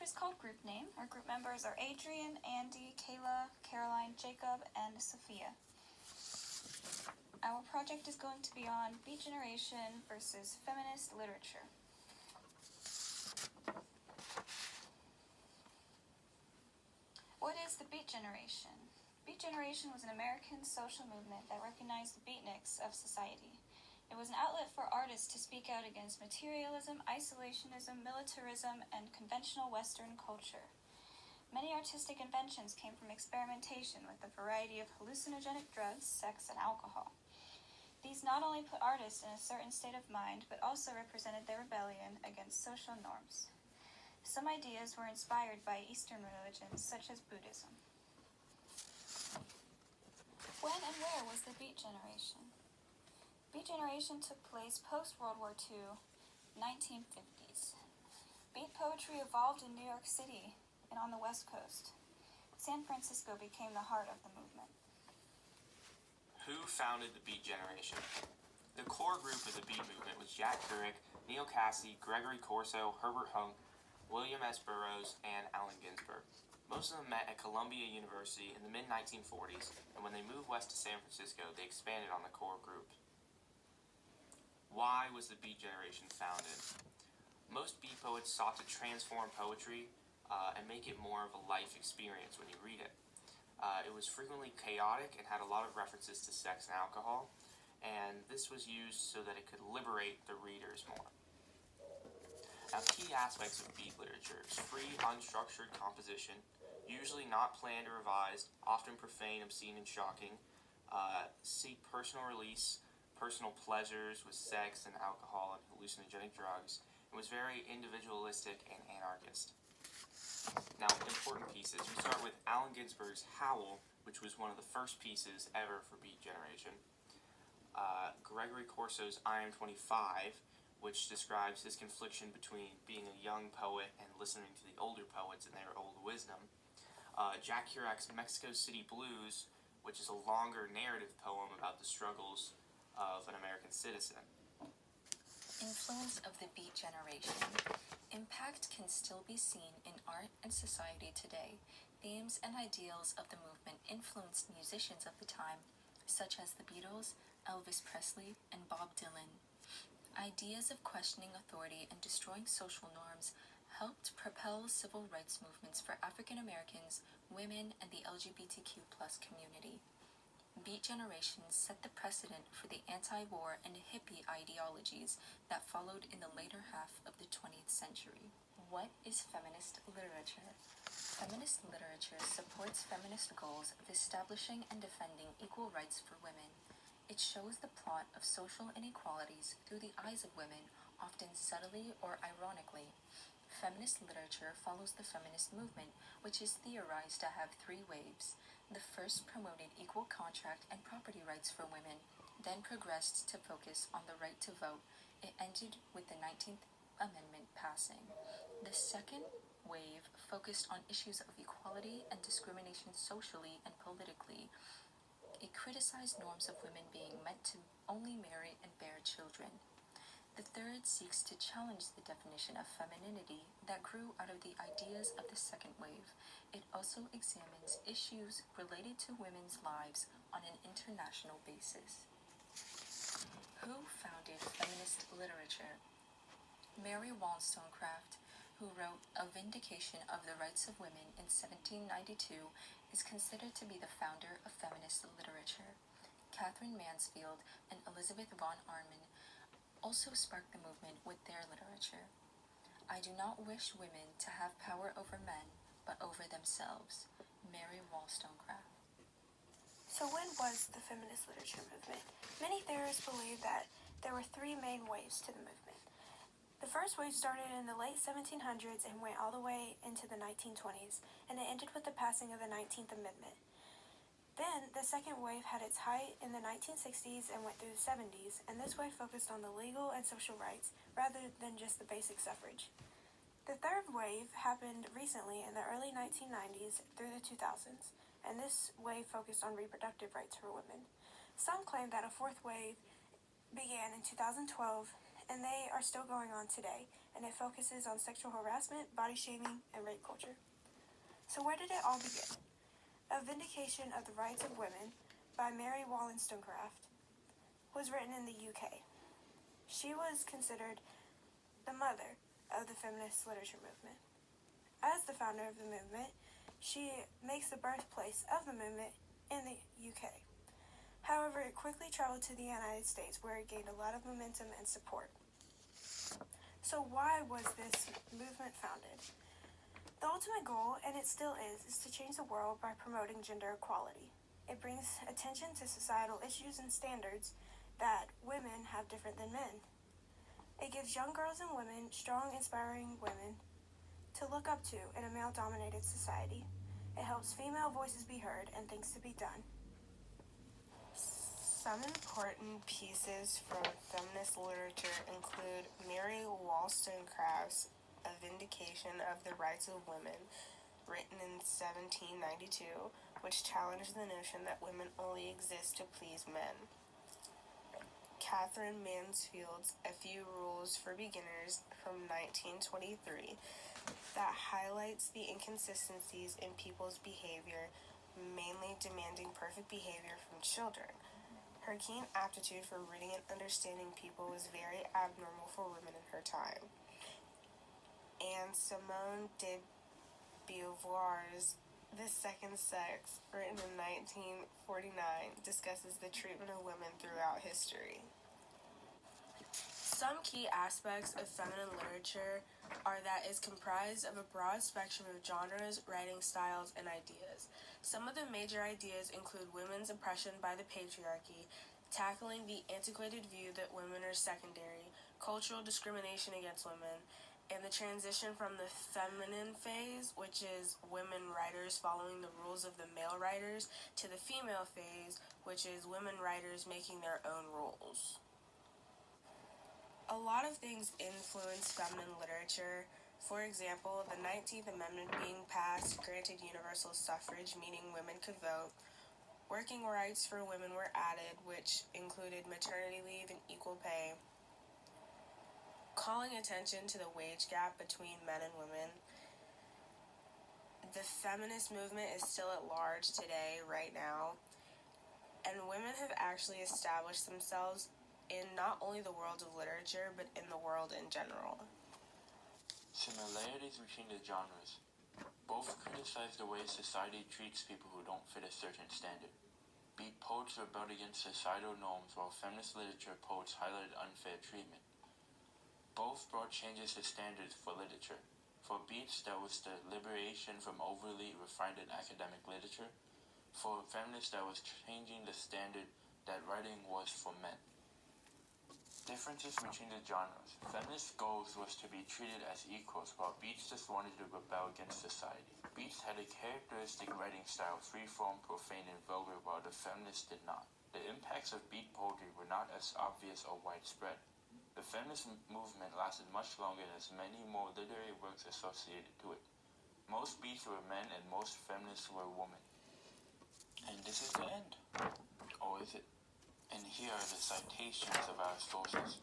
is called Group Name. Our group members are Adrian, Andy, Kayla, Caroline, Jacob, and Sophia. Our project is going to be on Beat Generation versus Feminist Literature. What is the Beat Generation? Beat Generation was an American social movement that recognized the beatniks of society. It was an outlet for artists to speak out against materialism, isolationism, militarism, and conventional Western culture. Many artistic inventions came from experimentation with a variety of hallucinogenic drugs, sex, and alcohol. These not only put artists in a certain state of mind, but also represented their rebellion against social norms. Some ideas were inspired by Eastern religions, such as Buddhism. When and where was the Beat Generation? Beat Generation took place post-World War II, 1950s. Beat poetry evolved in New York City and on the West Coast. San Francisco became the heart of the movement. Who founded the Beat Generation? The core group of the Beat movement was Jack Kerouac, Neil Casey, Gregory Corso, Herbert Hunk, William S. Burroughs, and Allen Ginsberg. Most of them met at Columbia University in the mid-1940s, and when they moved west to San Francisco, they expanded on the core group. Why was the Beat Generation founded? Most Beat poets sought to transform poetry and make it more of a life experience when you read it. It was frequently chaotic and had a lot of references to sex and alcohol, and this was used so that it could liberate the readers more. Now, key aspects of Beat literature is free, unstructured composition, usually not planned or revised, often profane, obscene, and shocking, seek personal release, personal pleasures with sex and alcohol and hallucinogenic drugs, and was very individualistic and anarchist. Now, important pieces. We start with Allen Ginsberg's Howl, which was one of the first pieces ever for Beat Generation. Gregory Corso's I Am 25, which describes his confliction between being a young poet and listening to the older poets and their old wisdom. Jack Kerac's Mexico City Blues, which is a longer narrative poem about the struggles of an American citizen. Influence of the Beat Generation. Impact can still be seen in art and society today. Themes and ideals of the movement influenced musicians of the time, such as the Beatles, Elvis Presley, and Bob Dylan. Ideas of questioning authority and destroying social norms helped propel civil rights movements for African Americans, women, and the LGBTQ+ community. Beat Generation set the precedent for the anti-war and hippie ideologies that followed in the later half of the 20th century. What is feminist literature? Feminist literature supports feminist goals of establishing and defending equal rights for women. It shows the plot of social inequalities through the eyes of women, often subtly or ironically. Feminist literature follows the feminist movement, which is theorized to have three waves. The first promoted equal contract and property rights for women, then progressed to focus on the right to vote. It ended with the 19th Amendment passing. The second wave focused on issues of equality and discrimination socially and politically. It criticized norms of women being meant to only marry and bear children. The third seeks to challenge the definition of femininity that grew out of the ideas of the second wave. It also examines issues related to women's lives on an international basis. Who founded feminist literature? Mary Wollstonecraft, who wrote A Vindication of the Rights of Women in 1792, is considered to be the founder of feminist literature. Catherine Mansfield and Elizabeth von Arnim also sparked the movement with their literature. I do not wish women to have power over men, but over themselves. Mary Wollstonecraft. So when was the feminist literature movement? Many theorists believe that there were three main waves to the movement. The first wave started in the late 1700s and went all the way into the 1920s, and it ended with the passing of the 19th Amendment. Then, the second wave had its height in the 1960s and went through the 70s, and this wave focused on the legal and social rights, rather than just the basic suffrage. The third wave happened recently in the early 1990s through the 2000s, and this wave focused on reproductive rights for women. Some claim that a fourth wave began in 2012, and they are still going on today, and it focuses on sexual harassment, body shaming, and rape culture. So where did it all begin? A Vindication of the Rights of Women by Mary Wollstonecraft was written in the UK. She was considered the mother of the feminist literature movement. As the founder of the movement, she makes the birthplace of the movement in the UK. However, it quickly traveled to the United States, where it gained a lot of momentum and support. So why was this movement founded? The ultimate goal, and it still is to change the world by promoting gender equality. It brings attention to societal issues and standards that women have different than men. It gives young girls and women strong, inspiring women to look up to in a male-dominated society. It helps female voices be heard and things to be done. Some important pieces from feminist literature include Mary Wollstonecraft's A Vindication of the Rights of Women, written in 1792, which challenged the notion that women only exist to please men. Catherine Mansfield's A Few Rules for Beginners from 1923 that highlights the inconsistencies in people's behavior, mainly demanding perfect behavior from children. Her keen aptitude for reading and understanding people was very abnormal for women in her time. And Simone de Beauvoir's The Second Sex, written in 1949, discusses the treatment of women throughout history. Some key aspects of feminine literature are that it's comprised of a broad spectrum of genres, writing styles, and ideas. Some of the major ideas include women's oppression by the patriarchy, tackling the antiquated view that women are secondary, cultural discrimination against women, and the transition from the feminine phase, which is women writers following the rules of the male writers, to the female phase, which is women writers making their own rules. A lot of things influence feminine literature. For example, the 19th Amendment being passed granted universal suffrage, meaning women could vote. Working rights for women were added, which included maternity leave and equal pay. Calling attention to the wage gap between men and women. The feminist movement is still at large today, right now, and women have actually established themselves in not only the world of literature, but in the world in general. Similarities between the genres. Both criticize the way society treats people who don't fit a certain standard. Beat poets rebelled against societal norms, while feminist literature poets highlighted unfair treatment. Both brought changes to standards for literature. For Beats, that was the liberation from overly refined and academic literature. For feminists, that was changing the standard that writing was for men. Differences between the genres. Feminist goals was to be treated as equals, while Beats just wanted to rebel against society. Beats had a characteristic writing style, free-form, profane, and vulgar, while the feminists did not. The impacts of beat poetry were not as obvious or widespread. The feminist movement lasted much longer and has many more literary works associated to it. Most beats were men and most feminists were women. And this is the end. Or is it? And here are the citations of our sources.